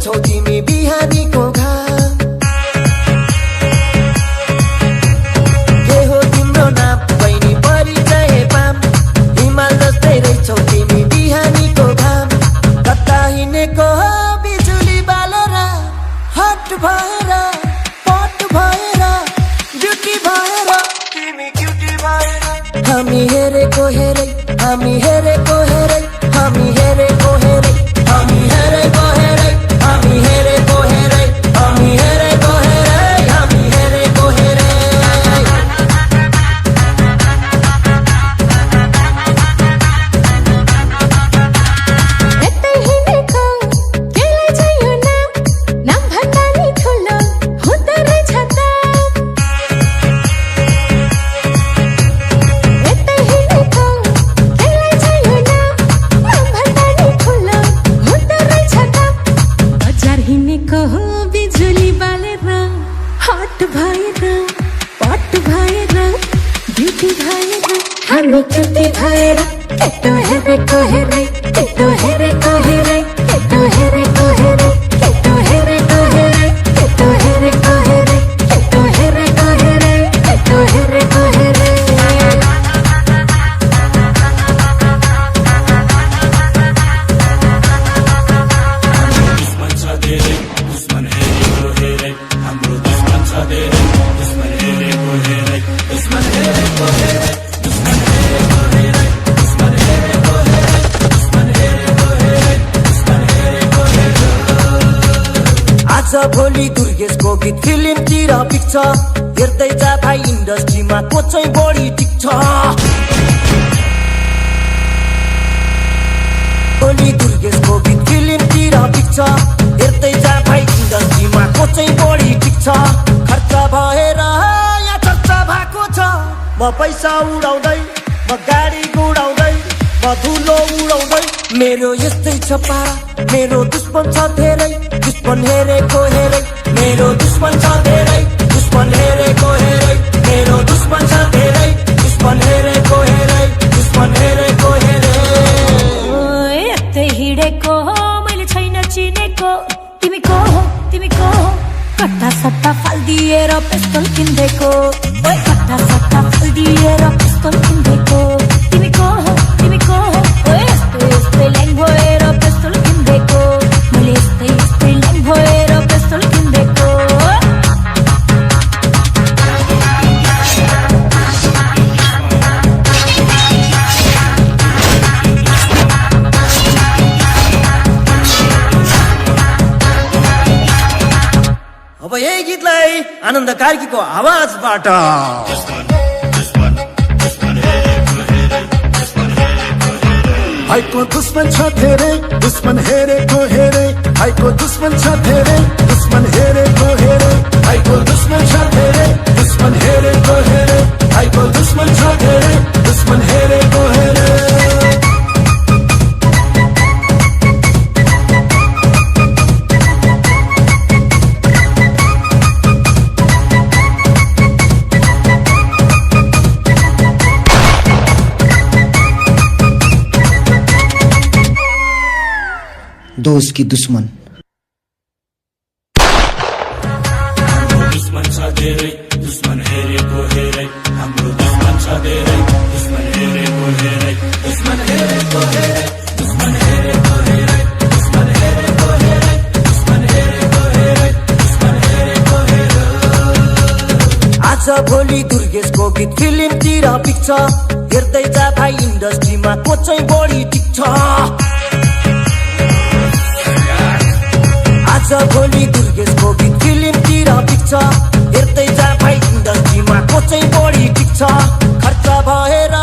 रहेछौ तिमी बिहानीको घाम के हो तिम्रो नाम बहिनी परिचय पाम हिमाल जस्तै रहेछौ तिमी बिहानीको घाम कता हिँडेको हो बिजुली बालेर हट भएर पट भएर ब्युटी भएर तिमी क्युटी भएर हामी हेरेको हेरै हामी हेरेको हेरै हामी हेरेको हेरै हामी हेरेको हेरै हामी हेरेको हेरै हामी हेरेको हेरै हामी हेरेको हेरै यतै हिँडेको केलाई चाहिँ नाम नाम भन्दा नि ठुलो हुँदो रहेछ त यतै हिँडेको केलाई चाहिँ नाम नाम भन्दा नि ठुलो हुँदो रहेछ त बजार हिँडेको हो बिजुली बालेर हट भएर पट भएर ब्युटी भएर हामी क्युटी भएर केटो हेरेको हेरै केटो हेरेको हेरै केटो हेरेको हेरै केटो हेरेको हेरै केटो हेरेको हेरै केटो हेरेको हेरै केटो हेरेको हेरै आज भोलि दुर्गेशको गीत फिल्मतिर पिक्छ हेर्दै जा भाइ इन्डस्ट्रीमा को चाहिँ बढी टिक्छ भोलि दुर्गेशको गीत फिल्मतिर पिक्छ हेर्दै जा भाइ इन्डस्ट्रीमा को चाहिँ बढी टिक्छ खर्च भएर यहाँ चर्चा भएको छ म पैसा उडाउँदै म गाडी गुडाउँदै म धुलो उडाउँदै मेरो यस्तै छ पारा मेरो दुश्मन छ धेरै दुश्मन हेरेको हेरै मेरो दुश्मन छ धेरै दुश्मन हेरेको हेरै मेरो दुश्मन छ धेरै दुश्मन हेरेको हेरै दुश्मन हेरेको हेरै यतै हिँडेको हो मैले छैन चिनेको तिमी को हो कट्टा सट्टा फालिदिएर पिस्तोल किन्देको ओइ कट्टा सट्टा फालिदिएर पिस्तोल किन्देको तिमी को हो ओइ यस्तै ल्याङ भएर पिस्तोल किन्देको मैले यस्तै ल्याङ भएर पिस्तोल किन्देको अब यही गीतलाई आनन्द कार्कीको आवाजबाट भाइको दुश्मन छ धेरै दुश्मन हेरेको हेरै भाइको दुश्मन छ धेरै दुश्मन हेरेको हेरै भाइको दुश्मन छ धेरै दुश्मन हेरेको हेरै भाइको दुश्मन छ धेरै दुश्मन हेरेको हेरै दोस्त की दुश्मन दुश्मन छ धेरै दुश्मन हेरेको हेरै हाम्रो दुश्मन छ धेरै दुश्मन हेरेको हेरै दुश्मन हेरेको हेरै दुश्मन हेरेको हेरै दुश्मन हेरेको हेरै दुश्मन हेरेको हेरै दुश्मन हेरेको हेरै आज भोलि दुर्गेशको गीत फिल्मतिर पिक्छ हेर्दै जा भाइ इन्डस्ट्रीमा को चाहिँ बढी टिक्छ आज भोलि दुर्गेशको गीत फिल्मतिर पिक्छ हेर्दै जा भाइ इन्डस्ट्रीमा को चाहिँ बढी टिक्छ खर्च भएर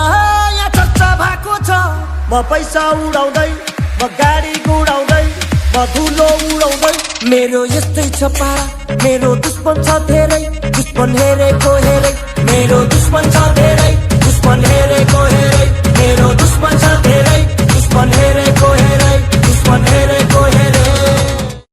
यहाँ चर्चा भएको छ म पैसा उडाउँदै म गाडी गुडाउँदै म धुलो उडाउँदै मेरो यस्तै छ पारा मेरो दुश्मन छ धेरै दुश्मन हेरेको हेरै मेरो दुश्मन छ धेरै दुश्मन हेरेको हेरै मेरो दुश्मन छ धेरै दुश्मन हेरेको हेरै दुश्मन हेरे